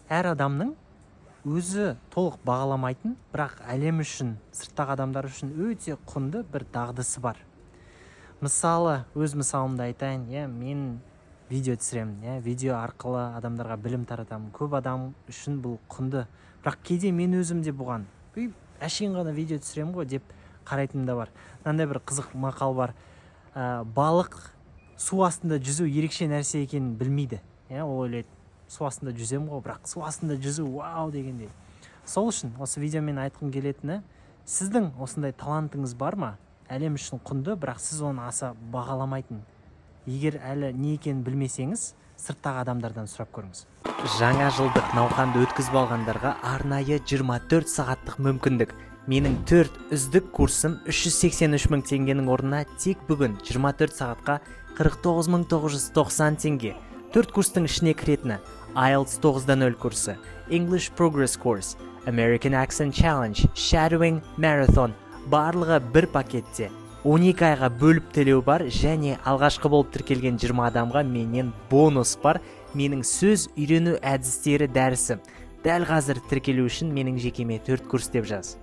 әр адамның өзі толық бағаламайтын, бірақ әлем үшін, сырттағы адамдар үшін өте құнды бір дағдысы бар. Мысалы, өз мысалымды айтайын, мен видео түсіремін, видео арқылы адамдарға білім таратамын. Көп адам үшін бұл құнды. Бірақ кейде мен өзім де бұған әшейін ғана видео түсіремін ғой деп қарайтыным да бар. Мынандай бір қызық мақал бар. Балық су астында жүзу ерекше нәрсе екенін білмейді. Ол ойлайды, су астында жүземін ғой, бірақ су астында жүзу вау дегендей. Сол үшін осы видеомен айтқым келетіні, сіздің осындай талантыңыз бар ма? Әлем үшін құнды, бірақ сіз оны аса бағаламайтын. Егер әлі не екенін білмесеңіз, сырттағы адамдардан сұрап көріңіз. Жаңа жылдық науқанды өткізіп алғандарға арнайы 24 сағаттық мүмкіндік. Менің 4 үздік курсым 383 мың теңгенің орнына тек бүгін 24 сағатқа 49.990 теңге. 4 курстың ішіне кіретіні: IELTS 9.0 курсы, English Progress Course, American Accent Challenge, Shadowing, Marathon. Барлығы бір пакетте. 12 айға бөліп төлеу бар, және алғашқы болып тіркелген 20 адамға менен бонус бар. Менің сөз үйрену әдістері дәрісі. Дәл қазір тіркелу үшін менің жекеме 4 курс деп жаз.